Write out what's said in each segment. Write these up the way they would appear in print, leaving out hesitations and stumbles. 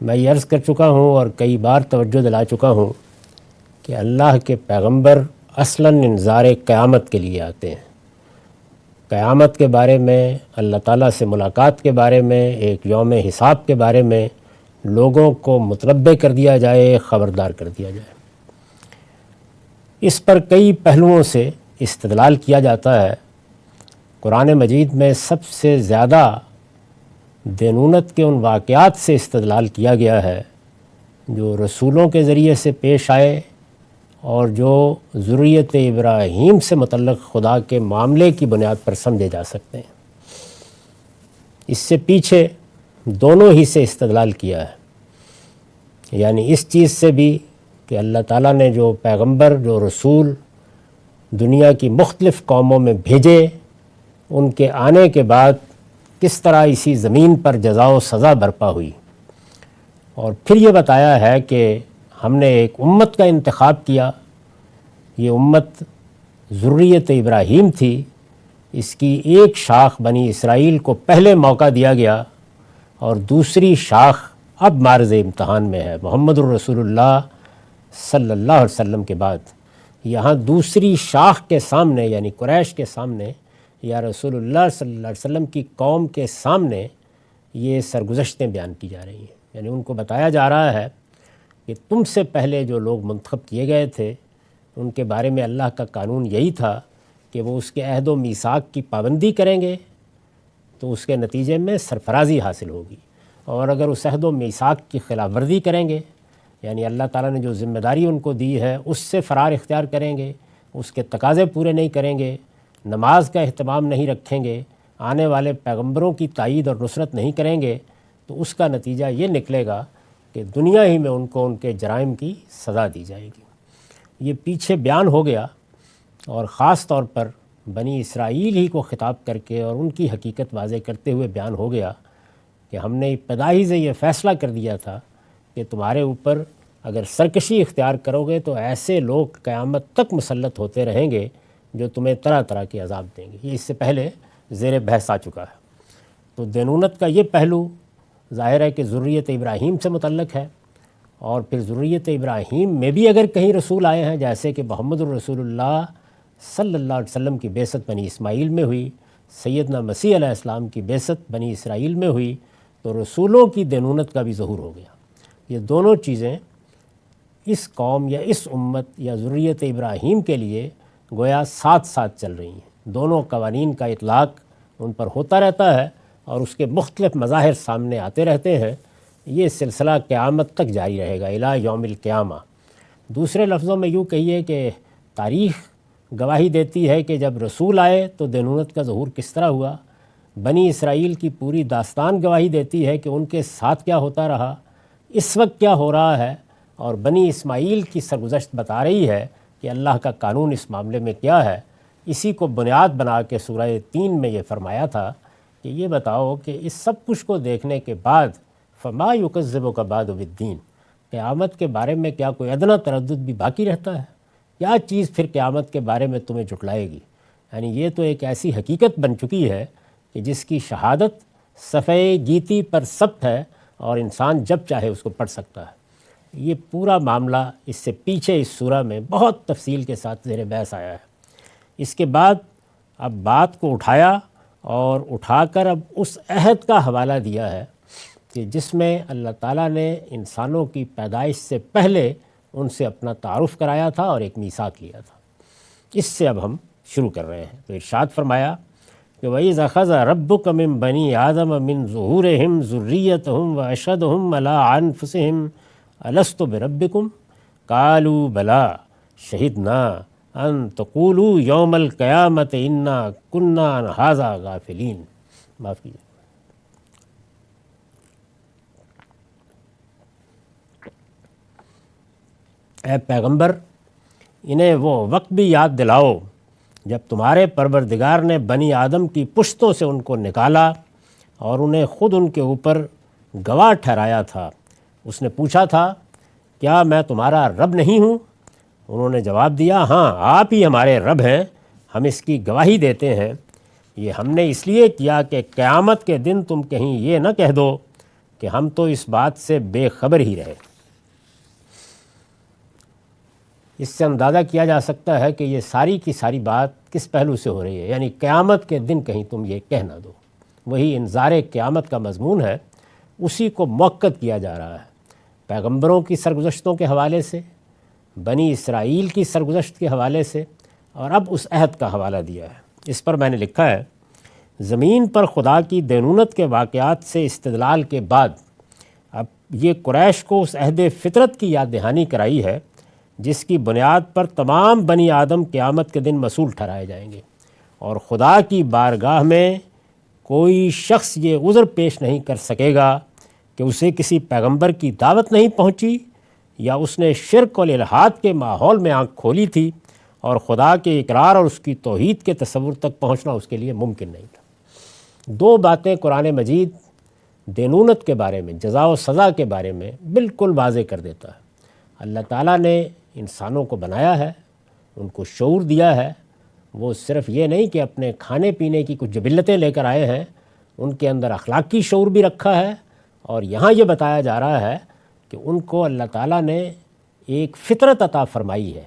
میں یہ عرض کر چکا ہوں اور کئی بار توجہ دلا چکا ہوں کہ اللہ کے پیغمبر اصلاً انذار قیامت کے لیے آتے ہیں۔ قیامت کے بارے میں، اللہ تعالیٰ سے ملاقات کے بارے میں، ایک یوم حساب کے بارے میں لوگوں کو متنبع کر دیا جائے، خبردار کر دیا جائے۔ اس پر کئی پہلوؤں سے استدلال کیا جاتا ہے۔ قرآن مجید میں سب سے زیادہ دینونت کے ان واقعات سے استدلال کیا گیا ہے جو رسولوں کے ذریعے سے پیش آئے اور جو ذریت ابراہیم سے متعلق خدا کے معاملے کی بنیاد پر سمجھے جا سکتے ہیں۔ اس سے پیچھے دونوں ہی سے استدلال کیا ہے، یعنی اس چیز سے بھی کہ اللہ تعالیٰ نے جو پیغمبر، جو رسول دنیا کی مختلف قوموں میں بھیجے، ان کے آنے کے بعد کس طرح اسی زمین پر جزا و سزا برپا ہوئی، اور پھر یہ بتایا ہے کہ ہم نے ایک امت کا انتخاب کیا۔ یہ امت ذریت ابراہیم تھی، اس کی ایک شاخ بنی اسرائیل کو پہلے موقع دیا گیا اور دوسری شاخ اب معرض امتحان میں ہے۔ محمد الرسول اللہ صلی اللہ علیہ وسلم کے بعد یہاں دوسری شاخ کے سامنے، یعنی قریش کے سامنے یا رسول اللہ صلی اللہ علیہ وسلم کی قوم کے سامنے یہ سرگزشتیں بیان کی جا رہی ہیں، یعنی ان کو بتایا جا رہا ہے کہ تم سے پہلے جو لوگ منتخب کیے گئے تھے ان کے بارے میں اللہ کا قانون یہی تھا کہ وہ اس کے عہد و میثاق کی پابندی کریں گے تو اس کے نتیجے میں سرفرازی حاصل ہوگی، اور اگر اس عہد و میثاق کی خلاف ورزی کریں گے، یعنی اللہ تعالیٰ نے جو ذمہ داری ان کو دی ہے اس سے فرار اختیار کریں گے، اس کے تقاضے پورے نہیں کریں گے، نماز کا اہتمام نہیں رکھیں گے، آنے والے پیغمبروں کی تائید اور نصرت نہیں کریں گے، تو اس کا نتیجہ یہ نکلے گا کہ دنیا ہی میں ان کو ان کے جرائم کی سزا دی جائے گی۔ یہ پیچھے بیان ہو گیا اور خاص طور پر بنی اسرائیل ہی کو خطاب کر کے اور ان کی حقیقت واضح کرتے ہوئے بیان ہو گیا کہ ہم نے ابتدائی سے یہ فیصلہ کر دیا تھا کہ تمہارے اوپر اگر سرکشی اختیار کرو گے تو ایسے لوگ قیامت تک مسلط ہوتے رہیں گے جو تمہیں طرح طرح کے عذاب دیں گے۔ یہ اس سے پہلے زیر بحث آ چکا ہے۔ تو دینونت کا یہ پہلو ظاہر ہے کہ ذریت ابراہیم سے متعلق ہے، اور پھر ذریت ابراہیم میں بھی اگر کہیں رسول آئے ہیں، جیسے کہ محمد الرسول اللہ صلی اللہ علیہ وسلم کی بعثت بنی اسماعیل میں ہوئی، سیدنا مسیح علیہ السلام کی بعثت بنی اسرائیل میں ہوئی، تو رسولوں کی دینونت کا بھی ظہور ہو گیا۔ یہ دونوں چیزیں اس قوم یا اس امت یا ذریت ابراہیم کے لیے گویا ساتھ ساتھ چل رہی ہیں۔ دونوں قوانین کا اطلاق ان پر ہوتا رہتا ہے اور اس کے مختلف مظاہر سامنے آتے رہتے ہیں۔ یہ سلسلہ قیامت تک جاری رہے گا، الی یوم القیامہ۔ دوسرے لفظوں میں یوں کہیے کہ تاریخ گواہی دیتی ہے کہ جب رسول آئے تو دینونت کا ظہور کس طرح ہوا، بنی اسرائیل کی پوری داستان گواہی دیتی ہے کہ ان کے ساتھ کیا ہوتا رہا، اس وقت کیا ہو رہا ہے، اور بنی اسماعیل کی سرگزشت بتا رہی ہے کہ اللہ کا قانون اس معاملے میں کیا ہے۔ اسی کو بنیاد بنا کے سورہ 3 میں یہ فرمایا تھا کہ یہ بتاؤ کہ اس سب کچھ کو دیکھنے کے بعد فما یکذبک بعد بالدین، قیامت کے بارے میں کیا کوئی ادنیٰ تردد بھی باقی رہتا ہے؟ کیا چیز پھر قیامت کے بارے میں تمہیں جھٹلائے گی؟ یعنی یہ تو ایک ایسی حقیقت بن چکی ہے کہ جس کی شہادت صفحہ گیتی پر ثبت ہے اور انسان جب چاہے اس کو پڑھ سکتا ہے۔ یہ پورا معاملہ اس سے پیچھے اس سورہ میں بہت تفصیل کے ساتھ زیر بحث آیا ہے۔ اس کے بعد اب بات کو اٹھایا اور اٹھا کر اب اس عہد کا حوالہ دیا ہے کہ جس میں اللہ تعالیٰ نے انسانوں کی پیدائش سے پہلے ان سے اپنا تعارف کرایا تھا اور ایک میثاق لیا تھا۔ اس سے اب ہم شروع کر رہے ہیں۔ تو ارشاد فرمایا کہ وَإِذْ أَخَذَ رَبُّكَ مِن بَنِي آدَمَ مِن ظُهُورِهِمْ ذُرِّيَّتَهُمْ وَأَشْهَدَهُمْ عَلَىٰ أَنفُسِهِمْ أَلَسْتُ بِرَبِّكُمْ قَالُوا بَلَىٰ شَهِدْنَا أَن تَقُولُوا يَوْمَ الْقِيَامَةِ إِنَّا كُنَّا عَنْ هَٰذَا غَافِلِينَ۔ معاف کیجیے۔ اے پیغمبر، انہیں وہ وقت بھی یاد دلاؤ جب تمہارے پروردگار نے بنی آدم کی پشتوں سے ان کو نکالا اور انہیں خود ان کے اوپر گواہ ٹھہرایا تھا۔ اس نے پوچھا تھا، کیا میں تمہارا رب نہیں ہوں؟ انہوں نے جواب دیا، ہاں آپ ہی ہمارے رب ہیں، ہم اس کی گواہی دیتے ہیں۔ یہ ہم نے اس لیے کیا کہ قیامت کے دن تم کہیں یہ نہ کہہ دو کہ ہم تو اس بات سے بے خبر ہی رہے۔ اس سے اندازہ کیا جا سکتا ہے کہ یہ ساری کی ساری بات کس پہلو سے ہو رہی ہے، یعنی قیامت کے دن کہیں تم یہ کہہ نہ دو۔ وہی انذار قیامت کا مضمون ہے، اسی کو موقت کیا جا رہا ہے، پیغمبروں کی سرگزشتوں کے حوالے سے، بنی اسرائیل کی سرگزشت کے حوالے سے، اور اب اس عہد کا حوالہ دیا ہے۔ اس پر میں نے لکھا ہے، زمین پر خدا کی دینونت کے واقعات سے استدلال کے بعد اب یہ قریش کو اس عہد فطرت کی یاد دہانی کرائی ہے جس کی بنیاد پر تمام بنی آدم قیامت کے دن مسئول ٹھہرائے جائیں گے، اور خدا کی بارگاہ میں کوئی شخص یہ عذر پیش نہیں کر سکے گا کہ اسے کسی پیغمبر کی دعوت نہیں پہنچی، یا اس نے شرک و الحاد کے ماحول میں آنکھ کھولی تھی اور خدا کے اقرار اور اس کی توحید کے تصور تک پہنچنا اس کے لیے ممکن نہیں تھا۔ دو باتیں قرآن مجید دینونت کے بارے میں، جزا و سزا کے بارے میں بالکل واضح کر دیتا ہے۔ اللہ تعالیٰ نے انسانوں کو بنایا ہے، ان کو شعور دیا ہے، وہ صرف یہ نہیں کہ اپنے کھانے پینے کی کچھ جبلتیں لے کر آئے ہیں، ان کے اندر اخلاقی شعور بھی رکھا ہے، اور یہاں یہ بتایا جا رہا ہے کہ ان کو اللہ تعالیٰ نے ایک فطرت عطا فرمائی ہے،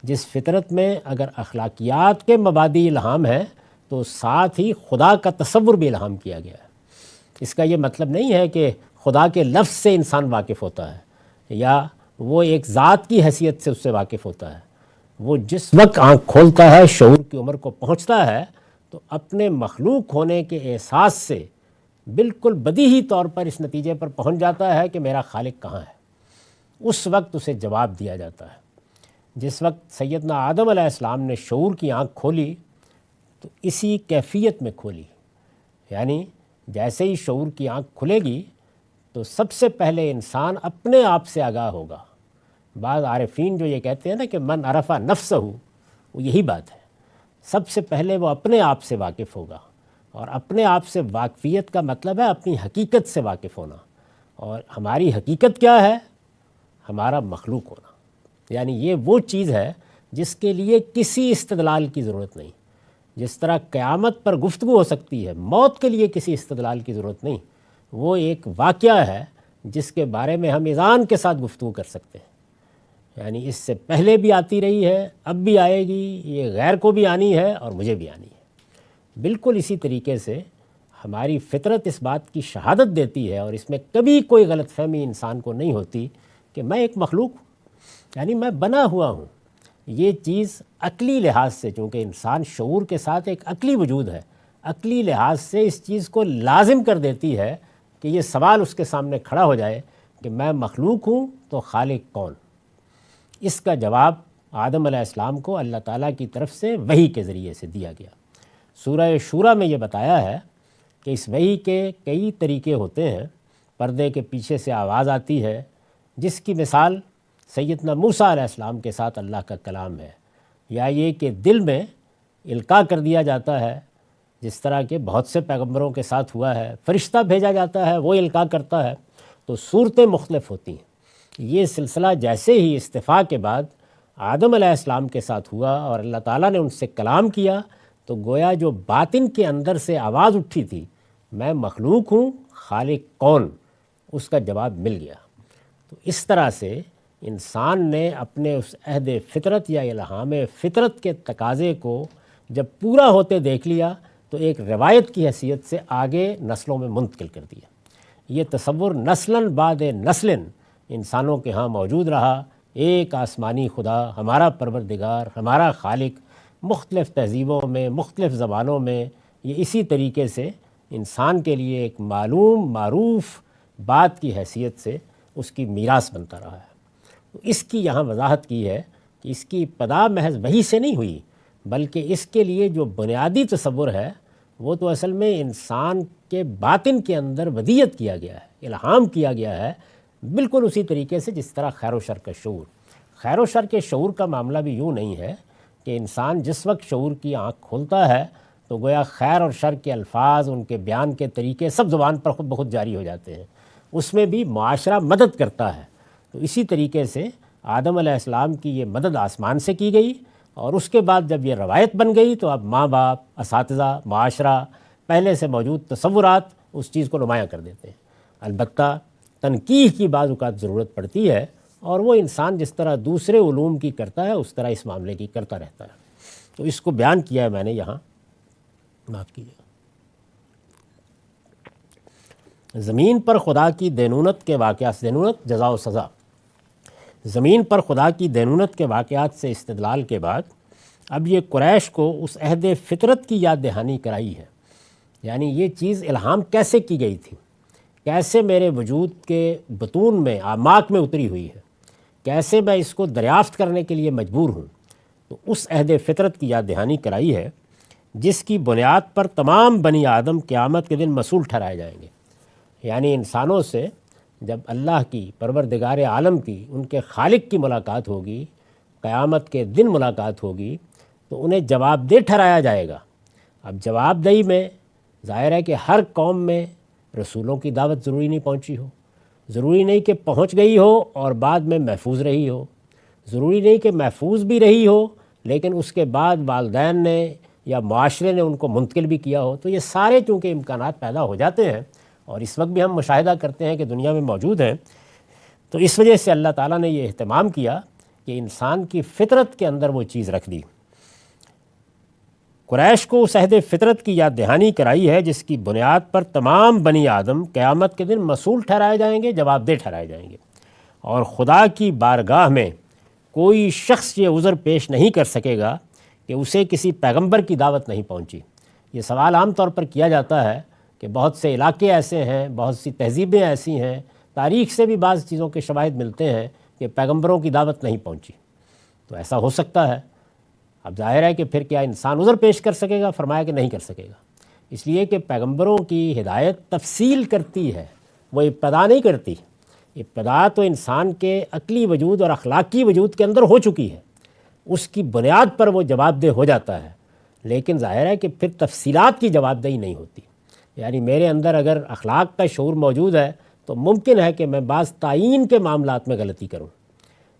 جس فطرت میں اگر اخلاقیات کے مبادی الہام ہیں تو ساتھ ہی خدا کا تصور بھی الہام کیا گیا ہے۔ اس کا یہ مطلب نہیں ہے کہ خدا کے لفظ سے انسان واقف ہوتا ہے یا وہ ایک ذات کی حیثیت سے اس سے واقف ہوتا ہے۔ وہ جس وقت آنکھ کھولتا ہے، شعور کی عمر کو پہنچتا ہے، تو اپنے مخلوق ہونے کے احساس سے بالکل بدیہی طور پر اس نتیجے پر پہنچ جاتا ہے کہ میرا خالق کہاں ہے۔ اس وقت اسے جواب دیا جاتا ہے۔ جس وقت سیدنا آدم علیہ السلام نے شعور کی آنکھ کھولی تو اسی کیفیت میں کھولی، یعنی جیسے ہی شعور کی آنکھ کھلے گی تو سب سے پہلے انسان اپنے آپ سے آگاہ ہوگا۔ بعض عارفین جو یہ کہتے ہیں نا کہ من عرف نفسہ، وہ یہی بات ہے، سب سے پہلے وہ اپنے آپ سے واقف ہوگا، اور اپنے آپ سے واقفیت کا مطلب ہے اپنی حقیقت سے واقف ہونا، اور ہماری حقیقت کیا ہے؟ ہمارا مخلوق ہونا، یعنی یہ وہ چیز ہے جس کے لیے کسی استدلال کی ضرورت نہیں۔ جس طرح قیامت پر گفتگو ہو سکتی ہے، موت کے لیے کسی استدلال کی ضرورت نہیں، وہ ایک واقعہ ہے جس کے بارے میں ہم اذعان کے ساتھ گفتگو کر سکتے ہیں، یعنی اس سے پہلے بھی آتی رہی ہے، اب بھی آئے گی، یہ غیر کو بھی آنی ہے اور مجھے بھی آنی ہے۔ بالکل اسی طریقے سے ہماری فطرت اس بات کی شہادت دیتی ہے، اور اس میں کبھی کوئی غلط فہمی انسان کو نہیں ہوتی کہ میں ایک مخلوق ہوں، یعنی میں بنا ہوا ہوں۔ یہ چیز عقلی لحاظ سے، چونکہ انسان شعور کے ساتھ ایک عقلی وجود ہے، عقلی لحاظ سے اس چیز کو لازم کر دیتی ہے کہ یہ سوال اس کے سامنے کھڑا ہو جائے کہ میں مخلوق ہوں تو خالق کون؟ اس کا جواب آدم علیہ السلام کو اللہ تعالیٰ کی طرف سے وحی کے ذریعے سے دیا گیا۔ سورہ شورہ میں یہ بتایا ہے کہ اس وحی کے کئی طریقے ہوتے ہیں۔ پردے کے پیچھے سے آواز آتی ہے، جس کی مثال سیدنا موسیٰ علیہ السلام کے ساتھ اللہ کا کلام ہے، یا یہ کہ دل میں القاء کر دیا جاتا ہے، جس طرح کہ بہت سے پیغمبروں کے ساتھ ہوا ہے، فرشتہ بھیجا جاتا ہے، وہ القاء کرتا ہے، تو صورتیں مختلف ہوتی ہیں۔ یہ سلسلہ جیسے ہی استفاء کے بعد آدم علیہ السلام کے ساتھ ہوا اور اللہ تعالیٰ نے ان سے کلام کیا، تو گویا جو باطن کے اندر سے آواز اٹھی تھی، میں مخلوق ہوں، خالق کون، اس کا جواب مل گیا۔ تو اس طرح سے انسان نے اپنے اس عہد فطرت یا الہام فطرت کے تقاضے کو جب پورا ہوتے دیکھ لیا تو ایک روایت کی حیثیت سے آگے نسلوں میں منتقل کر دیا۔ یہ تصور نسلاً بعد نسلاً انسانوں کے ہاں موجود رہا۔ ایک آسمانی خدا، ہمارا پروردگار، ہمارا خالق، مختلف تہذیبوں میں، مختلف زبانوں میں یہ اسی طریقے سے انسان کے لیے ایک معلوم معروف بات کی حیثیت سے اس کی میراث بنتا رہا ہے۔ اس کی یہاں وضاحت کی ہے کہ اس کی ابتدا محض وحی سے نہیں ہوئی، بلکہ اس کے لیے جو بنیادی تصور ہے وہ تو اصل میں انسان کے باطن کے اندر ودیت کیا گیا ہے، الہام کیا گیا ہے، بالکل اسی طریقے سے جس طرح خیر و شر کا شعور۔ خیر و شر کے شعور کا معاملہ بھی یوں نہیں ہے کہ انسان جس وقت شعور کی آنکھ کھولتا ہے تو گویا خیر اور شر کے الفاظ، ان کے بیان کے طریقے سب زبان پر خود بخود جاری ہو جاتے ہیں، اس میں بھی معاشرہ مدد کرتا ہے۔ تو اسی طریقے سے آدم علیہ السلام کی یہ مدد آسمان سے کی گئی، اور اس کے بعد جب یہ روایت بن گئی تو اب ماں باپ، اساتذہ، معاشرہ، پہلے سے موجود تصورات اس چیز کو نمایاں کر دیتے ہیں۔ البتہ تنقیح کی بعض اوقات ضرورت پڑتی ہے، اور وہ انسان جس طرح دوسرے علوم کی کرتا ہے اس طرح اس معاملے کی کرتا رہتا ہے۔ تو اس کو بیان کیا ہے میں نے یہاں، معاف کیجیے۔ زمین پر خدا کی دینونت کے واقعات، دینونت جزا و سزا، زمین پر خدا کی دینونت کے واقعات سے استدلال کے بعد اب یہ قریش کو اس عہد فطرت کی یاد دہانی کرائی ہے، یعنی یہ چیز الہام کیسے کی گئی تھی، کیسے میرے وجود کے بطون میں اعماق میں اتری ہوئی ہے، کیسے میں اس کو دریافت کرنے کے لیے مجبور ہوں۔ تو اس عہد فطرت کی یاد دہانی کرائی ہے جس کی بنیاد پر تمام بنی آدم قیامت کے دن مسئول ٹھہرائے جائیں گے۔ یعنی انسانوں سے جب اللہ کی، پروردگار عالم کی، ان کے خالق کی ملاقات ہوگی، قیامت کے دن ملاقات ہوگی، تو انہیں جواب دہ ٹھہرایا جائے گا۔ اب جواب دہی میں ظاہر ہے کہ ہر قوم میں رسولوں کی دعوت ضروری نہیں پہنچی ہو، ضروری نہیں کہ پہنچ گئی ہو اور بعد میں محفوظ رہی ہو، ضروری نہیں کہ محفوظ بھی رہی ہو لیکن اس کے بعد والدین نے یا معاشرے نے ان کو منتقل بھی کیا ہو۔ تو یہ سارے چونکہ امکانات پیدا ہو جاتے ہیں اور اس وقت بھی ہم مشاہدہ کرتے ہیں کہ دنیا میں موجود ہیں، تو اس وجہ سے اللہ تعالیٰ نے یہ اہتمام کیا کہ انسان کی فطرت کے اندر وہ چیز رکھ دی۔ قریش کو اس عہد فطرت کی یاد دہانی کرائی ہے جس کی بنیاد پر تمام بنی آدم قیامت کے دن مسئول ٹھہرائے جائیں گے، جواب دہ ٹھہرائے جائیں گے، اور خدا کی بارگاہ میں کوئی شخص یہ عذر پیش نہیں کر سکے گا کہ اسے کسی پیغمبر کی دعوت نہیں پہنچی۔ یہ سوال عام طور پر کیا جاتا ہے کہ بہت سے علاقے ایسے ہیں، بہت سی تہذیبیں ایسی ہیں، تاریخ سے بھی بعض چیزوں کے شواہد ملتے ہیں کہ پیغمبروں کی دعوت نہیں پہنچی۔ تو ایسا ہو سکتا ہے، اب ظاہر ہے کہ پھر کیا انسان عذر پیش کر سکے گا؟ فرمایا کہ نہیں کر سکے گا، اس لیے کہ پیغمبروں کی ہدایت تفصیل کرتی ہے، وہ ابتدا نہیں کرتی۔ ابتدا تو انسان کے عقلی وجود اور اخلاقی وجود کے اندر ہو چکی ہے، اس کی بنیاد پر وہ جواب دہ ہو جاتا ہے، لیکن ظاہر ہے کہ پھر تفصیلات کی جواب دہی نہیں ہوتی۔ یعنی میرے اندر اگر اخلاق کا شعور موجود ہے تو ممکن ہے کہ میں بعض تعین کے معاملات میں غلطی کروں،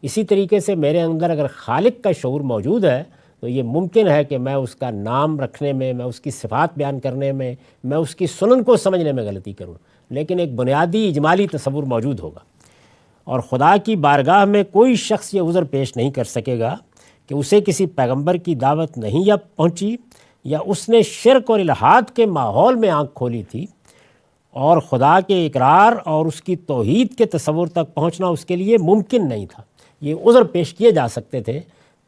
اسی طریقے سے میرے اندر اگر خالق کا شعور موجود ہے تو یہ ممکن ہے کہ میں اس کا نام رکھنے میں، میں اس کی صفات بیان کرنے میں، میں اس کی سنن کو سمجھنے میں غلطی کروں، لیکن ایک بنیادی اجمالی تصور موجود ہوگا۔ اور خدا کی بارگاہ میں کوئی شخص یہ عذر پیش نہیں کر سکے گا کہ اسے کسی پیغمبر کی دعوت نہیں یا پہنچی، یا اس نے شرک اور الحاد کے ماحول میں آنکھ کھولی تھی، اور خدا کے اقرار اور اس کی توحید کے تصور تک پہنچنا اس کے لیے ممکن نہیں تھا۔ یہ عذر پیش کیے جا سکتے تھے،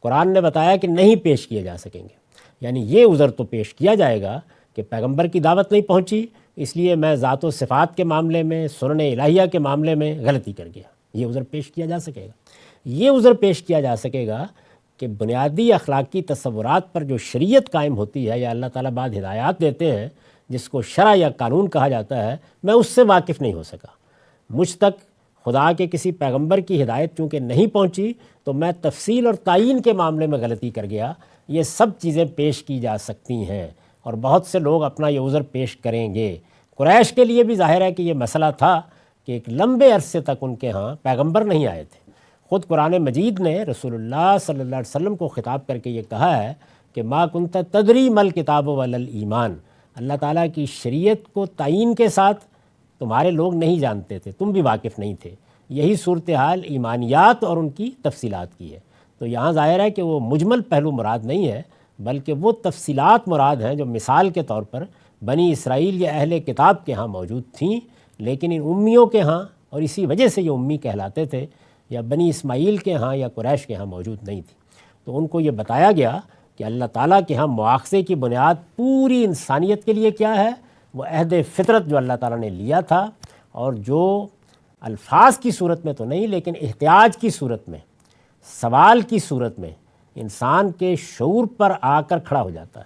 قرآن نے بتایا کہ نہیں پیش کیے جا سکیں گے۔ یعنی یہ عذر تو پیش کیا جائے گا کہ پیغمبر کی دعوت نہیں پہنچی، اس لیے میں ذات و صفات کے معاملے میں، سنن الہیہ کے معاملے میں غلطی کر گیا، یہ عذر پیش کیا جا سکے گا۔ یہ عذر پیش کیا جا سکے گا کہ بنیادی اخلاقی تصورات پر جو شریعت قائم ہوتی ہے، یا اللہ تعالیٰ بعد ہدایات دیتے ہیں جس کو شرع یا قانون کہا جاتا ہے، میں اس سے واقف نہیں ہو سکا۔ مجھ تک خدا کے کسی پیغمبر کی ہدایت چونکہ نہیں پہنچی تو میں تفصیل اور تعین کے معاملے میں غلطی کر گیا۔ یہ سب چیزیں پیش کی جا سکتی ہیں اور بہت سے لوگ اپنا یہ عذر پیش کریں گے۔ قریش کے لیے بھی ظاہر ہے کہ یہ مسئلہ تھا کہ ایک لمبے عرصے تک ان کے ہاں پیغمبر نہیں آئے تھے۔ خود قرآن مجید نے رسول اللہ صلی اللہ علیہ وسلم کو خطاب کر کے یہ کہا ہے کہ ما کنت تدری مل کتاب ولا الایمان، اللہ تعالیٰ کی شریعت کو تعین کے ساتھ تمہارے لوگ نہیں جانتے تھے، تم بھی واقف نہیں تھے۔ یہی صورتحال ایمانیات اور ان کی تفصیلات کی ہے۔ تو یہاں ظاہر ہے کہ وہ مجمل پہلو مراد نہیں ہے، بلکہ وہ تفصیلات مراد ہیں جو مثال کے طور پر بنی اسرائیل یا اہل کتاب کے ہاں موجود تھیں، لیکن ان امیوں کے ہاں، اور اسی وجہ سے یہ امی کہلاتے تھے، یا بنی اسماعیل کے ہاں یا قریش کے ہاں موجود نہیں تھی۔ تو ان کو یہ بتایا گیا کہ اللہ تعالیٰ کے ہاں مواخذے کی بنیاد پوری انسانیت کے لیے کیا ہے، وہ عہد فطرت جو اللہ تعالیٰ نے لیا تھا، اور جو الفاظ کی صورت میں تو نہیں لیکن احتیاج کی صورت میں، سوال کی صورت میں انسان کے شعور پر آ کر کھڑا ہو جاتا ہے،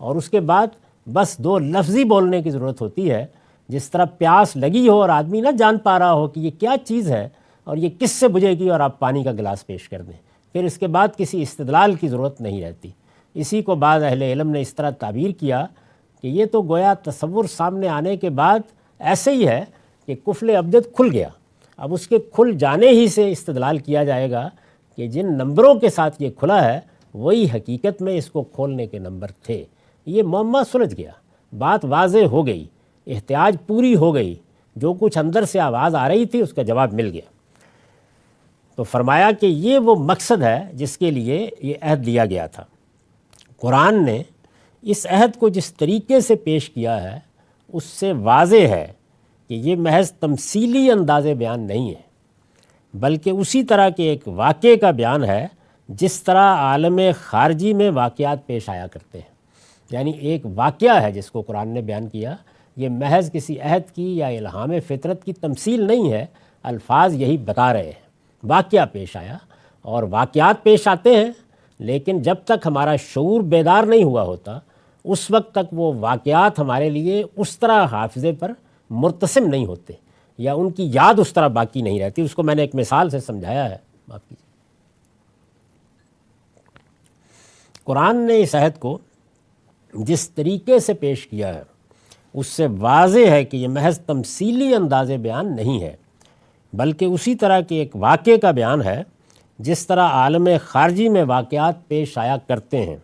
اور اس کے بعد بس دو لفظی بولنے کی ضرورت ہوتی ہے۔ جس طرح پیاس لگی ہو اور آدمی نہ جان پا رہا ہو کہ یہ کیا چیز ہے اور یہ کس سے بجھے گی، اور آپ پانی کا گلاس پیش کر دیں، پھر اس کے بعد کسی استدلال کی ضرورت نہیں رہتی۔ اسی کو بعض اہل علم نے اس طرح تعبیر کیا کہ یہ تو گویا تصور سامنے آنے کے بعد ایسے ہی ہے کہ قفل ابجد کھل گیا، اب اس کے کھل جانے ہی سے استدلال کیا جائے گا کہ جن نمبروں کے ساتھ یہ کھلا ہے وہی حقیقت میں اس کو کھولنے کے نمبر تھے۔ یہ معمہ سلجھ گیا، بات واضح ہو گئی، احتیاج پوری ہو گئی، جو کچھ اندر سے آواز آ رہی تھی اس کا جواب مل گیا۔ تو فرمایا کہ یہ وہ مقصد ہے جس کے لیے یہ عہد لیا گیا تھا۔ قرآن نے اس عہد کو جس طریقے سے پیش کیا ہے اس سے واضح ہے کہ یہ محض تمثیلی انداز بیان نہیں ہے، بلکہ اسی طرح کے ایک واقعے کا بیان ہے جس طرح عالم خارجی میں واقعات پیش آیا کرتے ہیں۔ یعنی ایک واقعہ ہے جس کو قرآن نے بیان کیا، یہ محض کسی عہد کی یا الہام فطرت کی تمثیل نہیں ہے، الفاظ یہی بتا رہے ہیں۔ واقعہ پیش آیا اور واقعات پیش آتے ہیں، لیکن جب تک ہمارا شعور بیدار نہیں ہوا ہوتا اس وقت تک وہ واقعات ہمارے لیے اس طرح حافظے پر مرتسم نہیں ہوتے یا ان کی یاد اس طرح باقی نہیں رہتی۔ اس کو میں نے ایک مثال سے سمجھایا ہے۔ معاف کیجیے۔ قرآن نے اس عہد کو جس طریقے سے پیش کیا ہے اس سے واضح ہے کہ یہ محض تمثیلی انداز بیان نہیں ہے، بلکہ اسی طرح کے ایک واقعے کا بیان ہے جس طرح عالم خارجی میں واقعات پیش آیا کرتے ہیں۔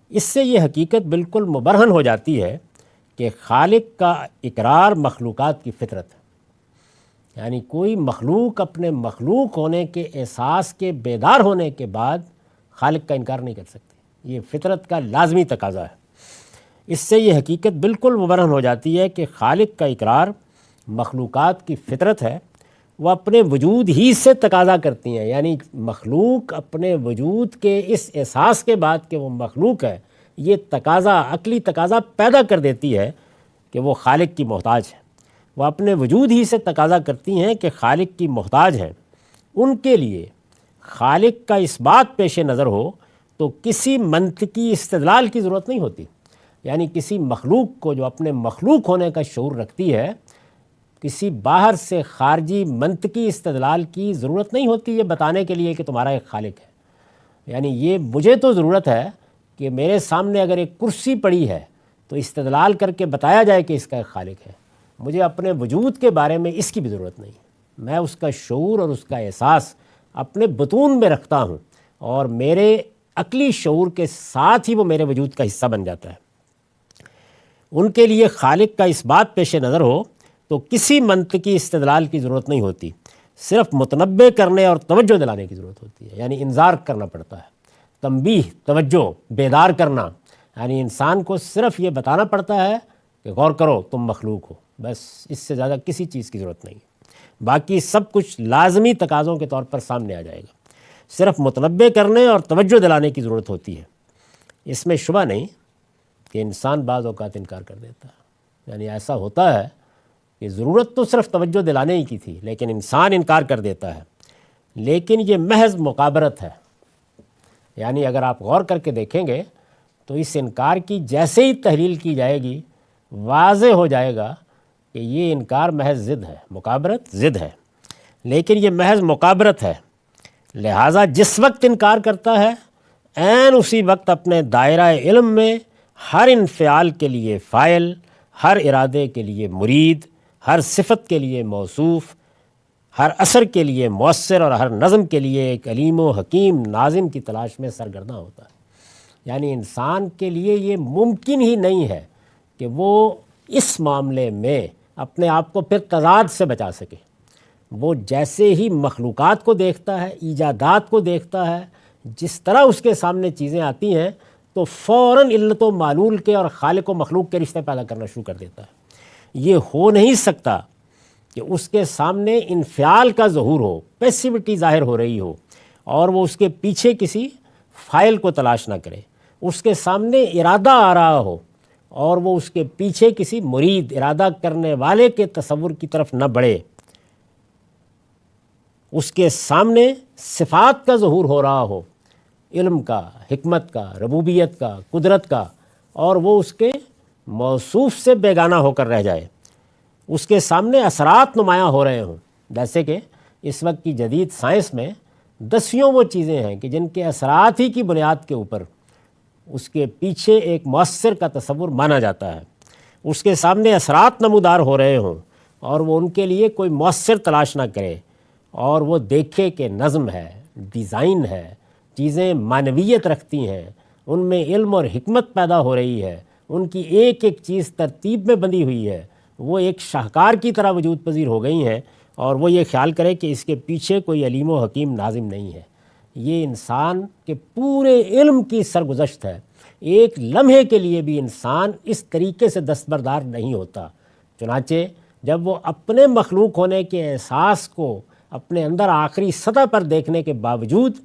اس سے یہ حقیقت بالکل مبرہن ہو جاتی ہے کہ خالق کا اقرار مخلوقات کی فطرت ہے۔ یعنی کوئی مخلوق اپنے مخلوق ہونے کے احساس کے بیدار ہونے کے بعد خالق کا انکار نہیں کر سکتی، یہ فطرت کا لازمی تقاضا ہے۔ اس سے یہ حقیقت بالکل مبرہن ہو جاتی ہے کہ خالق کا اقرار مخلوقات کی فطرت ہے، وہ اپنے وجود ہی سے تقاضا کرتی ہیں۔ یعنی مخلوق اپنے وجود کے اس احساس کے بعد کہ وہ مخلوق ہے، یہ تقاضا، عقلی تقاضا پیدا کر دیتی ہے کہ وہ خالق کی محتاج ہے۔ وہ اپنے وجود ہی سے تقاضا کرتی ہیں کہ خالق کی محتاج ہیں۔ ان کے لیے خالق کا اس بات پیش نظر ہو تو کسی منطقی استدلال کی ضرورت نہیں ہوتی۔ یعنی کسی مخلوق کو جو اپنے مخلوق ہونے کا شعور رکھتی ہے، کسی باہر سے خارجی منطقی استدلال کی ضرورت نہیں ہوتی یہ بتانے کے لیے کہ تمہارا ایک خالق ہے۔ یعنی یہ مجھے تو ضرورت ہے کہ میرے سامنے اگر ایک کرسی پڑی ہے تو استدلال کر کے بتایا جائے کہ اس کا ایک خالق ہے۔ مجھے اپنے وجود کے بارے میں اس کی بھی ضرورت نہیں، میں اس کا شعور اور اس کا احساس اپنے بطون میں رکھتا ہوں اور میرے عقلی شعور کے ساتھ ہی وہ میرے وجود کا حصہ بن جاتا ہے۔ ان کے لیے خالق کا اس بات پیش نظر ہو تو کسی منطقی استدلال کی ضرورت نہیں ہوتی، صرف متنبہ کرنے اور توجہ دلانے کی ضرورت ہوتی ہے۔ یعنی انذار کرنا پڑتا ہے، تنبیہ، توجہ، بیدار کرنا۔ یعنی انسان کو صرف یہ بتانا پڑتا ہے کہ غور کرو تم مخلوق ہو، بس اس سے زیادہ کسی چیز کی ضرورت نہیں ہے۔ باقی سب کچھ لازمی تقاضوں کے طور پر سامنے آ جائے گا، صرف متنبہ کرنے اور توجہ دلانے کی ضرورت ہوتی ہے۔ اس میں شبہ نہیں کہ انسان بعض اوقات انکار کر دیتا ہے۔ یعنی ایسا ہوتا ہے کہ ضرورت تو صرف توجہ دلانے ہی کی تھی لیکن انسان انکار کر دیتا ہے، لیکن یہ محض مقابرت ہے۔ یعنی اگر آپ غور کر کے دیکھیں گے تو اس انکار کی جیسے ہی تحلیل کی جائے گی واضح ہو جائے گا کہ یہ انکار محض ضد ہے، مقابرت ضد ہے، لیکن یہ محض مقابرت ہے۔ لہٰذا جس وقت انکار کرتا ہے عین اسی وقت اپنے دائرہ علم میں ہر انفعال کے لیے فاعل، ہر ارادے کے لیے مرید، ہر صفت کے لیے موصوف، ہر اثر کے لیے مؤثر اور ہر نظم کے لیے ایک علیم و حکیم ناظم کی تلاش میں سرگرداں ہوتا ہے۔ یعنی انسان کے لیے یہ ممکن ہی نہیں ہے کہ وہ اس معاملے میں اپنے آپ کو پھر تضاد سے بچا سکے۔ وہ جیسے ہی مخلوقات کو دیکھتا ہے، ایجادات کو دیکھتا ہے، جس طرح اس کے سامنے چیزیں آتی ہیں تو فوراً علت و معلول کے اور خالق و مخلوق کے رشتے پیدا کرنا شروع کر دیتا ہے۔ یہ ہو نہیں سکتا کہ اس کے سامنے انفعال کا ظہور ہو، پیسیوٹی ظاہر ہو رہی ہو اور وہ اس کے پیچھے کسی فاعل کو تلاش نہ کرے، اس کے سامنے ارادہ آ رہا ہو اور وہ اس کے پیچھے کسی مرید، ارادہ کرنے والے کے تصور کی طرف نہ بڑھے، اس کے سامنے صفات کا ظہور ہو رہا ہو، علم کا، حکمت کا، ربوبیت کا، قدرت کا، اور وہ اس کے موصوف سے بیگانہ ہو کر رہ جائے، اس کے سامنے اثرات نمایاں ہو رہے ہوں۔ جیسے کہ اس وقت کی جدید سائنس میں دسیوں وہ چیزیں ہیں کہ جن کے اثرات ہی کی بنیاد کے اوپر اس کے پیچھے ایک مؤثر کا تصور مانا جاتا ہے۔ اس کے سامنے اثرات نمودار ہو رہے ہوں اور وہ ان کے لیے کوئی مؤثر تلاش نہ کرے اور وہ دیکھے کہ نظم ہے، ڈیزائن ہے، چیزیں معنویت رکھتی ہیں، ان میں علم اور حکمت پیدا ہو رہی ہے، ان کی ایک ایک چیز ترتیب میں بندھی ہوئی ہے، وہ ایک شاہکار کی طرح وجود پذیر ہو گئی ہیں، اور وہ یہ خیال کرے کہ اس کے پیچھے کوئی علیم و حکیم ناظم نہیں ہے۔ یہ انسان کے پورے علم کی سرگزشت ہے۔ ایک لمحے کے لیے بھی انسان اس طریقے سے دستبردار نہیں ہوتا۔ چنانچہ جب وہ اپنے مخلوق ہونے کے احساس کو اپنے اندر آخری سطح پر دیکھنے کے باوجود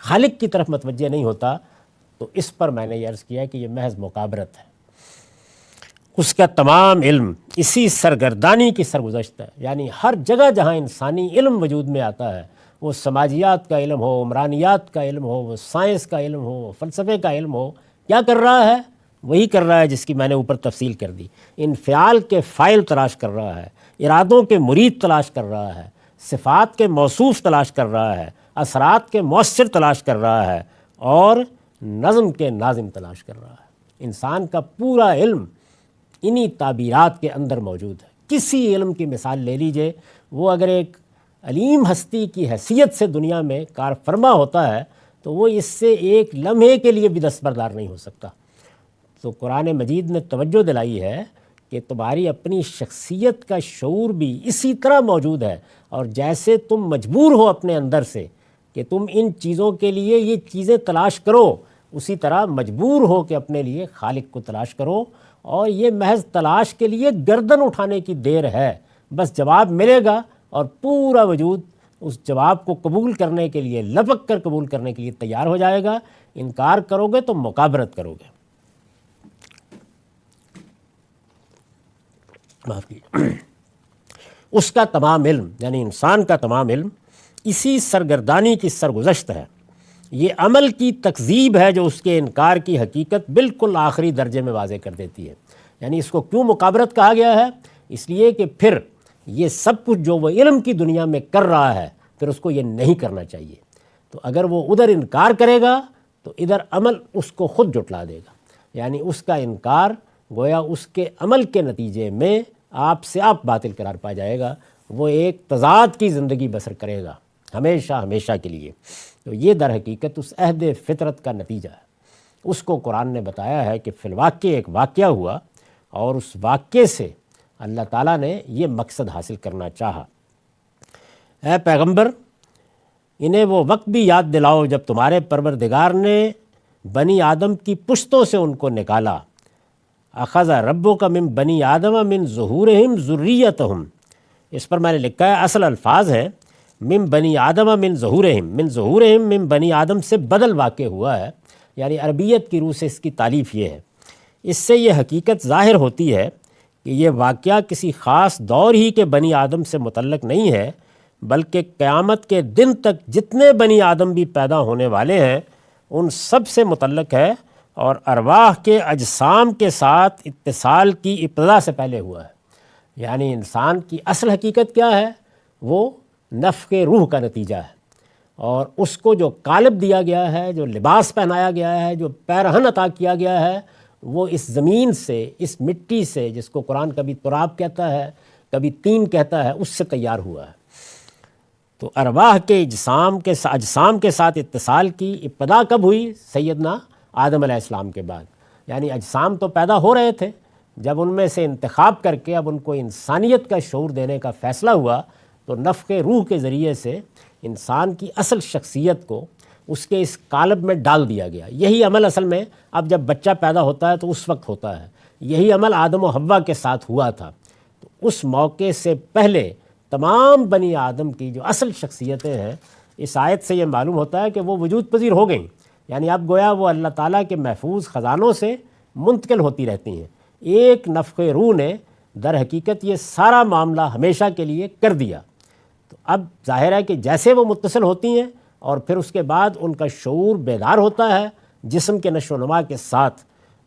خالق کی طرف متوجہ نہیں ہوتا، تو اس پر میں نے یہ عرض کیا کہ یہ محض مکابرت ہے۔ اس کا تمام علم اسی سرگردانی کی سرگزشت ہے، یعنی ہر جگہ جہاں انسانی علم وجود میں آتا ہے، وہ سماجیات کا علم ہو، عمرانیات کا علم ہو، وہ سائنس کا علم ہو، وہ فلسفے کا علم ہو، کیا کر رہا ہے؟ وہی کر رہا ہے جس کی میں نے اوپر تفصیل کر دی۔ انفعال کے فاعل تلاش کر رہا ہے، ارادوں کے مرید تلاش کر رہا ہے، صفات کے موصوف تلاش کر رہا ہے، اثرات کے مؤثر تلاش کر رہا ہے، اور نظم کے ناظم تلاش کر رہا ہے۔ انسان کا پورا علم انہی تعبیرات کے اندر موجود ہے۔ کسی علم کی مثال لے لیجئے، وہ اگر ایک علیم ہستی کی حیثیت سے دنیا میں کار فرما ہوتا ہے تو وہ اس سے ایک لمحے کے لیے بھی دستبردار نہیں ہو سکتا۔ تو قرآن مجید نے توجہ دلائی ہے کہ تمہاری اپنی شخصیت کا شعور بھی اسی طرح موجود ہے، اور جیسے تم مجبور ہو اپنے اندر سے کہ تم ان چیزوں کے لیے یہ چیزیں تلاش کرو، اسی طرح مجبور ہو کہ اپنے لیے خالق کو تلاش کرو، اور یہ محض تلاش کے لیے گردن اٹھانے کی دیر ہے۔ بس جواب ملے گا اور پورا وجود اس جواب کو قبول کرنے کے لیے، لپک کر قبول کرنے کے لیے تیار ہو جائے گا۔ انکار کرو گے تو مکابرت کرو گے۔ معاف کیجیے۔ اس کا تمام علم، یعنی انسان کا تمام علم اسی سرگردانی کی سرگزشت ہے۔ یہ عمل کی تکذیب ہے جو اس کے انکار کی حقیقت بالکل آخری درجے میں واضح کر دیتی ہے۔ یعنی اس کو کیوں مکابرت کہا گیا ہے؟ اس لیے کہ پھر یہ سب کچھ جو وہ علم کی دنیا میں کر رہا ہے، پھر اس کو یہ نہیں کرنا چاہیے۔ تو اگر وہ ادھر انکار کرے گا تو ادھر عمل اس کو خود جھٹلا دے گا۔ یعنی اس کا انکار گویا اس کے عمل کے نتیجے میں آپ سے آپ باطل قرار پا جائے گا۔ وہ ایک تضاد کی زندگی بسر کرے گا ہمیشہ ہمیشہ کے لیے۔ تو یہ در حقیقت اس عہد فطرت کا نتیجہ ہے۔ اس کو قرآن نے بتایا ہے کہ فی الواقع ایک واقعہ ہوا، اور اس واقعے سے اللہ تعالیٰ نے یہ مقصد حاصل کرنا چاہا۔ اے پیغمبر، انہیں وہ وقت بھی یاد دلاؤ جب تمہارے پروردگار نے بنی آدم کی پشتوں سے ان کو نکالا۔ اخذ ربک من بنی آدم من ظہورہم ذریتہم، اس پر میں نے لکھا ہے اصل الفاظ ہے من بنی آدم من ظہورہم، من ظہورہم من بنی آدم سے بدل واقع ہوا ہے، یعنی عربیت کی روح سے اس کی تعلیف یہ ہے۔ اس سے یہ حقیقت ظاہر ہوتی ہے کہ یہ واقعہ کسی خاص دور ہی کے بنی آدم سے متعلق نہیں ہے، بلکہ قیامت کے دن تک جتنے بنی آدم بھی پیدا ہونے والے ہیں ان سب سے متعلق ہے، اور ارواح کے اجسام کے ساتھ اتصال کی ابتدا سے پہلے ہوا ہے۔ یعنی انسان کی اصل حقیقت کیا ہے؟ وہ نفخ روح کا نتیجہ ہے، اور اس کو جو قالب دیا گیا ہے، جو لباس پہنایا گیا ہے، جو پیرہن عطا کیا گیا ہے، وہ اس زمین سے، اس مٹی سے، جس کو قرآن کبھی تراب کہتا ہے کبھی طین کہتا ہے، اس سے تیار ہوا ہے۔ تو ارواح کے اجسام کے ساتھ اتصال کی ابتدا کب ہوئی؟ سیدنا آدم علیہ السلام کے بعد۔ یعنی اجسام تو پیدا ہو رہے تھے، جب ان میں سے انتخاب کر کے اب ان کو انسانیت کا شعور دینے کا فیصلہ ہوا تو نفخ روح کے ذریعے سے انسان کی اصل شخصیت کو اس کے اس قالب میں ڈال دیا گیا۔ یہی عمل اصل میں اب جب بچہ پیدا ہوتا ہے تو اس وقت ہوتا ہے، یہی عمل آدم و حوا کے ساتھ ہوا تھا۔ تو اس موقع سے پہلے تمام بنی آدم کی جو اصل شخصیتیں ہیں، اس آیت سے یہ معلوم ہوتا ہے کہ وہ وجود پذیر ہو گئیں، یعنی اب گویا وہ اللہ تعالیٰ کے محفوظ خزانوں سے منتقل ہوتی رہتی ہیں۔ ایک نفخ روح نے در حقیقت یہ سارا معاملہ ہمیشہ کے لیے کر دیا۔ تو اب ظاہر ہے کہ جیسے وہ متصل ہوتی ہیں اور پھر اس کے بعد ان کا شعور بیدار ہوتا ہے جسم کے نشو و نما کے ساتھ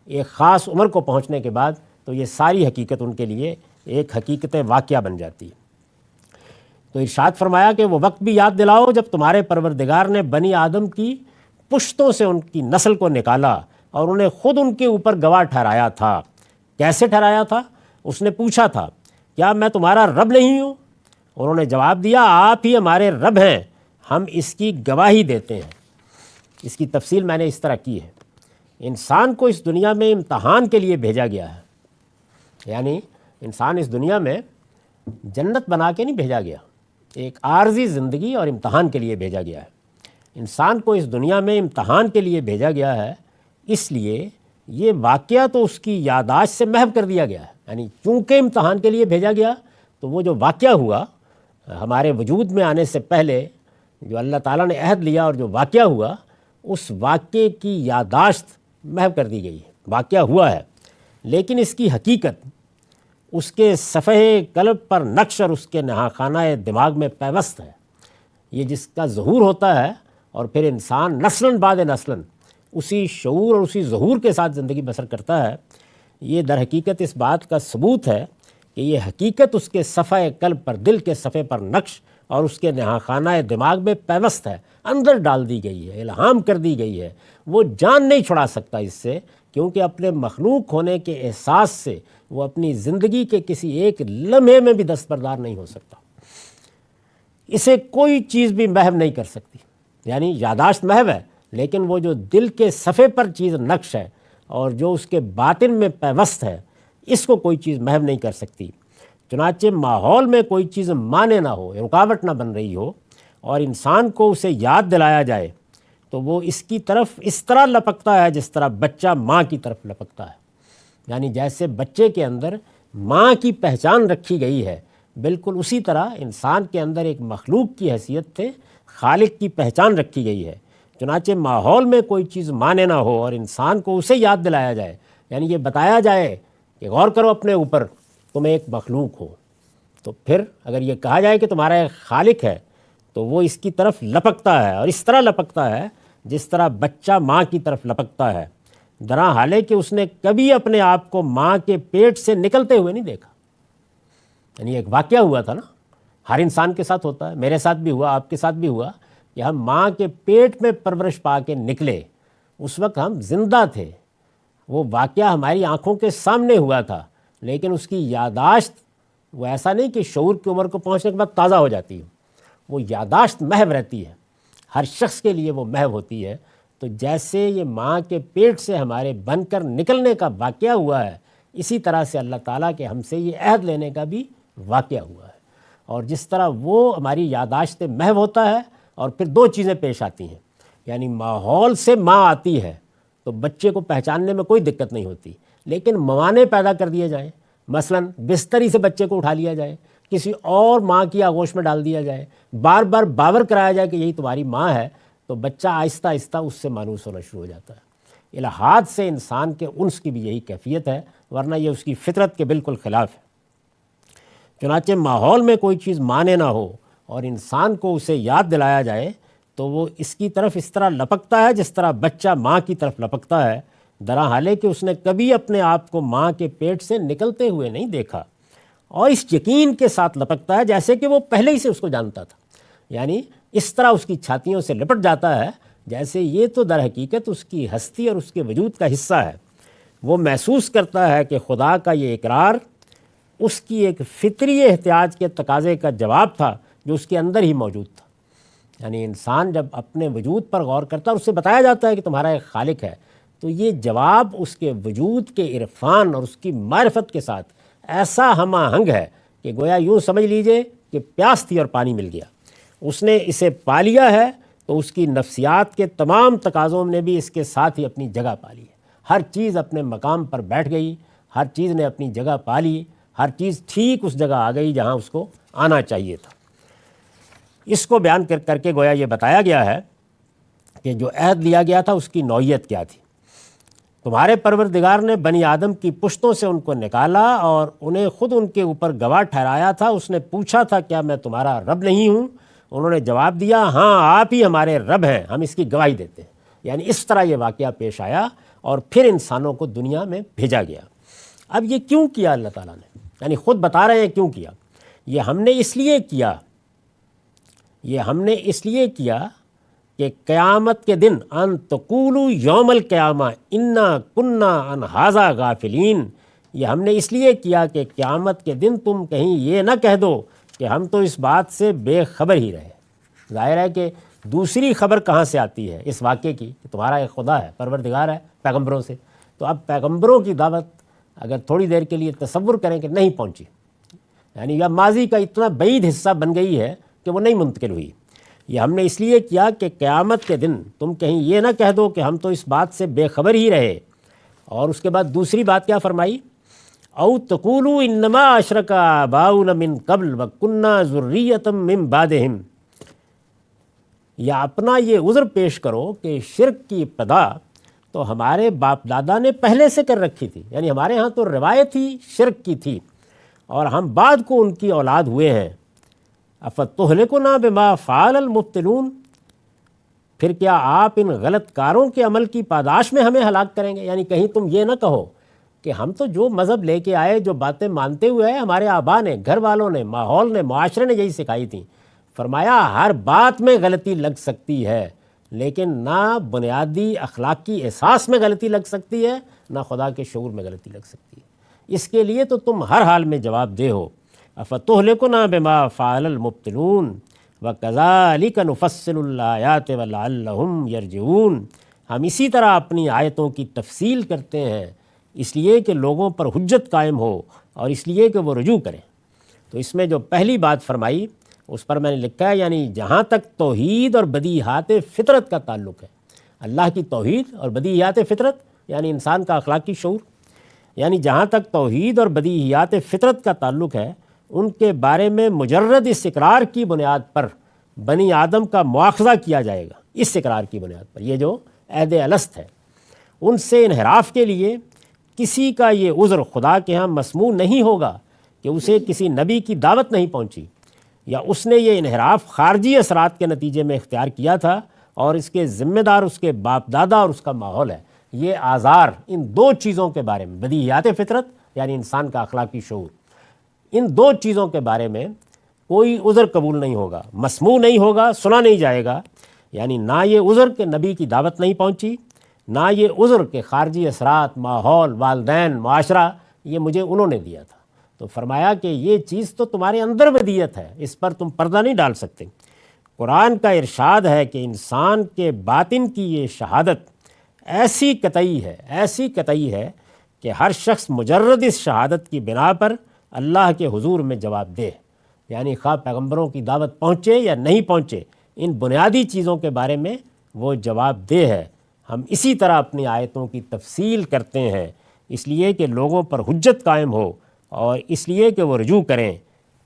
ایک خاص عمر کو پہنچنے کے بعد، تو یہ ساری حقیقت ان کے لیے ایک حقیقت واقعہ بن جاتی ہے۔ تو ارشاد فرمایا کہ وہ وقت بھی یاد دلاؤ جب تمہارے پروردگار نے بنی آدم کی پشتوں سے ان کی نسل کو نکالا اور انہیں خود ان کے اوپر گواہ ٹھہرایا تھا۔ کیسے ٹھہرایا تھا؟ اس نے پوچھا تھا کیا میں تمہارا رب نہیں ہوں؟ انہوں نے جواب دیا آپ ہی ہمارے رب ہیں، ہم اس کی گواہی دیتے ہیں۔ اس کی تفصیل میں نے اس طرح کی ہے، انسان کو اس دنیا میں امتحان کے لیے بھیجا گیا ہے، یعنی انسان اس دنیا میں جنت بنا کے نہیں بھیجا گیا، ایک عارضی زندگی اور امتحان کے لیے بھیجا گیا ہے۔ انسان کو اس دنیا میں امتحان کے لیے بھیجا گیا ہے، اس لیے یہ واقعہ تو اس کی یادداشت سے محو کر دیا گیا ہے۔ یعنی چونکہ امتحان کے لیے بھیجا گیا تو وہ جو واقعہ ہوا ہمارے وجود میں آنے سے پہلے، جو اللہ تعالیٰ نے عہد لیا اور جو واقعہ ہوا، اس واقعے کی یادداشت محو کر دی گئی ہے۔ واقعہ ہوا ہے لیکن اس کی حقیقت اس کے صفحے قلب پر نقش اور اس کے نہاخانہ دماغ میں پیوست ہے۔ یہ جس کا ظہور ہوتا ہے اور پھر انسان نسلاً بعد نسلاً اسی شعور اور اسی ظہور کے ساتھ زندگی بسر کرتا ہے، یہ در حقیقت اس بات کا ثبوت ہے کہ یہ حقیقت اس کے صفحہ قلب پر، دل کے صفحے پر نقش اور اس کے نہاخانہ دماغ میں پیوست ہے، اندر ڈال دی گئی ہے، الہام کر دی گئی ہے۔ وہ جان نہیں چھڑا سکتا اس سے، کیونکہ اپنے مخلوق ہونے کے احساس سے وہ اپنی زندگی کے کسی ایک لمحے میں بھی دستبردار نہیں ہو سکتا۔ اسے کوئی چیز بھی محو نہیں کر سکتی۔ یعنی یادداشت محو ہے لیکن وہ جو دل کے صفحے پر چیز نقش ہے اور جو اس کے باطن میں پیوست ہے، اس کو کوئی چیز محو نہیں کر سکتی۔ چنانچہ ماحول میں کوئی چیز مانے نہ ہو، رکاوٹ نہ بن رہی ہو، اور انسان کو اسے یاد دلایا جائے تو وہ اس کی طرف اس طرح لپکتا ہے جس طرح بچہ ماں کی طرف لپکتا ہے۔ یعنی جیسے بچے کے اندر ماں کی پہچان رکھی گئی ہے، بالکل اسی طرح انسان کے اندر ایک مخلوق کی حیثیت سے خالق کی پہچان رکھی گئی ہے۔ چنانچہ ماحول میں کوئی چیز مانے نہ ہو اور انسان کو اسے یاد دلایا جائے، یعنی یہ بتایا جائے کہ غور کرو اپنے اوپر، تم ایک مخلوق ہو، تو پھر اگر یہ کہا جائے کہ تمہارا ایک خالق ہے تو وہ اس کی طرف لپکتا ہے، اور اس طرح لپکتا ہے جس طرح بچہ ماں کی طرف لپکتا ہے، درا حالے کہ اس نے کبھی اپنے آپ کو ماں کے پیٹ سے نکلتے ہوئے نہیں دیکھا۔ یعنی ایک واقعہ ہوا تھا نا، ہر انسان کے ساتھ ہوتا ہے، میرے ساتھ بھی ہوا، آپ کے ساتھ بھی ہوا، کہ ہم ماں کے پیٹ میں پرورش پا کے نکلے، اس وقت ہم زندہ تھے، وہ واقعہ ہماری آنکھوں کے سامنے ہوا تھا، لیکن اس کی یادداشت وہ ایسا نہیں کہ شعور کی عمر کو پہنچنے کے بعد تازہ ہو جاتی ہے، وہ یادداشت محو رہتی ہے، ہر شخص کے لیے وہ محو ہوتی ہے۔ تو جیسے یہ ماں کے پیٹ سے ہمارے بن کر نکلنے کا واقعہ ہوا ہے، اسی طرح سے اللہ تعالیٰ کے ہم سے یہ عہد لینے کا بھی واقعہ ہوا ہے۔ اور جس طرح وہ ہماری یادداشت محو ہوتا ہے، اور پھر دو چیزیں پیش آتی ہیں، یعنی ماحول سے ماں آتی ہے تو بچے کو پہچاننے میں کوئی دقت نہیں ہوتی، لیکن موانع پیدا کر دیے جائیں، مثلا بستری سے بچے کو اٹھا لیا جائے، کسی اور ماں کی آغوش میں ڈال دیا جائے، بار بار باور کرایا جائے کہ یہی تمہاری ماں ہے، تو بچہ آہستہ آہستہ اس سے مانوس ہونا شروع ہو جاتا ہے۔ الہات سے انسان کے انس کی بھی یہی کیفیت ہے، ورنہ یہ اس کی فطرت کے بالکل خلاف ہے۔ چنانچہ ماحول میں کوئی چیز مانے نہ ہو اور انسان کو اسے یاد دلایا جائے تو وہ اس کی طرف اس طرح لپکتا ہے جس طرح بچہ ماں کی طرف لپکتا ہے، درا حالے کہ اس نے کبھی اپنے آپ کو ماں کے پیٹ سے نکلتے ہوئے نہیں دیکھا، اور اس یقین کے ساتھ لپکتا ہے جیسے کہ وہ پہلے ہی سے اس کو جانتا تھا۔ یعنی اس طرح اس کی چھاتیوں سے لپٹ جاتا ہے جیسے یہ تو در حقیقت اس کی ہستی اور اس کے وجود کا حصہ ہے۔ وہ محسوس کرتا ہے کہ خدا کا یہ اقرار اس کی ایک فطری احتیاج کے تقاضے کا جواب تھا جو اس کے اندر ہی موجود تھا۔ یعنی انسان جب اپنے وجود پر غور کرتا ہے اور اسے بتایا جاتا ہے کہ تمہارا ایک خالق ہے، تو یہ جواب اس کے وجود کے عرفان اور اس کی معرفت کے ساتھ ایسا ہم آہنگ ہے کہ گویا یوں سمجھ لیجئے کہ پیاس تھی اور پانی مل گیا، اس نے اسے پا لیا ہے، تو اس کی نفسیات کے تمام تقاضوں نے بھی اس کے ساتھ ہی اپنی جگہ پا لی ہے۔ ہر چیز اپنے مقام پر بیٹھ گئی، ہر چیز نے اپنی جگہ پا لی، ہر چیز ٹھیک اس جگہ آ گئی جہاں اس کو آنا چاہیے تھا۔ اس کو بیان کر کے گویا یہ بتایا گیا ہے کہ جو عہد لیا گیا تھا اس کی نوعیت کیا تھی۔ تمہارے پروردگار نے بنی آدم کی پشتوں سے ان کو نکالا اور انہیں خود ان کے اوپر گواہ ٹھہرایا تھا۔ اس نے پوچھا تھا کیا میں تمہارا رب نہیں ہوں؟ انہوں نے جواب دیا ہاں آپ ہی ہمارے رب ہیں، ہم اس کی گواہی دیتے ہیں۔ یعنی اس طرح یہ واقعہ پیش آیا اور پھر انسانوں کو دنیا میں بھیجا گیا۔ اب یہ کیوں کیا اللہ تعالیٰ نے؟ یعنی خود بتا رہے ہیں کیوں کیا۔ یہ ہم نے اس لیے کیا کہ قیامت کے دن ان تقولوا یوم القیامہ انا کنا عن ھذا غافلین، یہ ہم نے اس لیے کیا کہ قیامت کے دن تم کہیں یہ نہ کہہ دو کہ ہم تو اس بات سے بے خبر ہی رہے۔ ظاہر ہے کہ دوسری خبر کہاں سے آتی ہے اس واقعے کی کہ تمہارا ایک خدا ہے، پروردگار ہے پیغمبروں سے، تو اب پیغمبروں کی دعوت اگر تھوڑی دیر کے لیے تصور کریں کہ نہیں پہنچی، یعنی یا ماضی کا اتنا بعید حصہ بن گئی ہے کہ وہ نہیں منتقل ہوئی. یہ ہم نے اس لیے کیا کہ قیامت کے دن تم کہیں یہ نہ کہہ دو کہ ہم تو اس بات سے بے خبر ہی رہے. اور اس کے بعد دوسری بات کیا فرمائی؟ او تقولوا انما اشرک آباؤنا من قبل وکنا ذریۃ من بعدہم، یا اپنا یہ عذر پیش کرو کہ شرک کی ابتدا تو ہمارے باپ دادا نے پہلے سے کر رکھی تھی، یعنی ہمارے ہاں تو روایت ہی شرک کی تھی اور ہم بعد کو ان کی اولاد ہوئے ہیں. افتہلکنا بما فعل المبطلون، پھر کیا آپ ان غلط کاروں کے عمل کی پاداش میں ہمیں ہلاک کریں گے؟ یعنی کہیں تم یہ نہ کہو کہ ہم تو جو مذہب لے کے آئے، جو باتیں مانتے ہوئے آئے، ہمارے آبا نے، گھر والوں نے، ماحول نے، معاشرے نے یہی سکھائی تھیں. فرمایا ہر بات میں غلطی لگ سکتی ہے، لیکن نہ بنیادی اخلاقی احساس میں غلطی لگ سکتی ہے، نہ خدا کے شعور میں غلطی لگ سکتی ہے. اس کے لیے تو تم ہر حال میں جواب دہ ہو. افتہلکنا بما فعل المبطلون وکذالک نفصل الآیات ولعلہم یرجعون، ہم اسی طرح اپنی آیتوں کی تفصیل کرتے ہیں اس لیے کہ لوگوں پر حجت قائم ہو اور اس لیے کہ وہ رجوع کریں. تو اس میں جو پہلی بات فرمائی اس پر میں نے لکھا ہے، یعنی جہاں تک توحید اور بدیہات فطرت کا تعلق ہے، اللہ کی توحید اور بدیہات فطرت یعنی انسان کا اخلاقی شعور، یعنی جہاں تک توحید اور بدیہات فطرت کا تعلق ہے، ان کے بارے میں مجرد اس اقرار کی بنیاد پر بنی آدم کا مواخذہ کیا جائے گا. اس اقرار کی بنیاد پر، یہ جو عہد الست ہے، ان سے انحراف کے لیے کسی کا یہ عذر خدا کے ہاں مسموع نہیں ہوگا کہ اسے کسی نبی کی دعوت نہیں پہنچی، یا اس نے یہ انحراف خارجی اثرات کے نتیجے میں اختیار کیا تھا اور اس کے ذمہ دار اس کے باپ دادا اور اس کا ماحول ہے. یہ آزار ان دو چیزوں کے بارے میں، بدیہات فطرت یعنی انسان کا اخلاقی شعور، ان دو چیزوں کے بارے میں کوئی عذر قبول نہیں ہوگا، مسموع نہیں ہوگا، سنا نہیں جائے گا. یعنی نہ یہ عذر کہ نبی کی دعوت نہیں پہنچی، نہ یہ عذر کہ خارجی اثرات، ماحول، والدین، معاشرہ یہ مجھے انہوں نے دیا تھا. تو فرمایا کہ یہ چیز تو تمہارے اندر بدیت ہے، اس پر تم پردہ نہیں ڈال سکتے. قرآن کا ارشاد ہے کہ انسان کے باطن کی یہ شہادت ایسی قطعی ہے کہ ہر شخص مجرد اس شہادت کی بنا پر اللہ کے حضور میں جواب دے. یعنی خواہ پیغمبروں کی دعوت پہنچے یا نہیں پہنچے، ان بنیادی چیزوں کے بارے میں وہ جواب دہ ہے. ہم اسی طرح اپنی آیتوں کی تفصیل کرتے ہیں اس لیے کہ لوگوں پر حجت قائم ہو اور اس لیے کہ وہ رجوع کریں.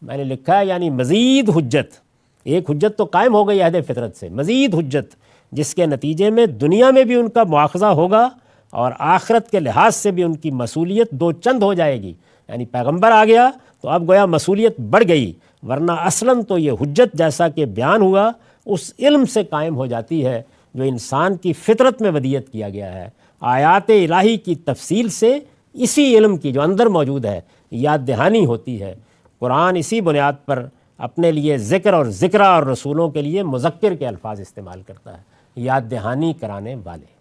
میں نے لکھا ہے یعنی مزید حجت، ایک حجت تو قائم ہو گئی عہد فطرت سے، مزید حجت جس کے نتیجے میں دنیا میں بھی ان کا مواخذہ ہوگا اور آخرت کے لحاظ سے بھی ان کی مصولیت دو چند ہو جائے گی. یعنی پیغمبر آ گیا تو اب گویا مصولیت بڑھ گئی، ورنہ اصلاً تو یہ حجت جیسا کہ بیان ہوا اس علم سے قائم ہو جاتی ہے جو انسان کی فطرت میں ودیت کیا گیا ہے. آیات الہی کی تفصیل سے اسی علم کی جو اندر موجود ہے یاد دہانی ہوتی ہے. قرآن اسی بنیاد پر اپنے لیے ذکر اور ذکرہ اور رسولوں کے لیے مذکر کے الفاظ استعمال کرتا ہے، یاد دہانی کرانے والے.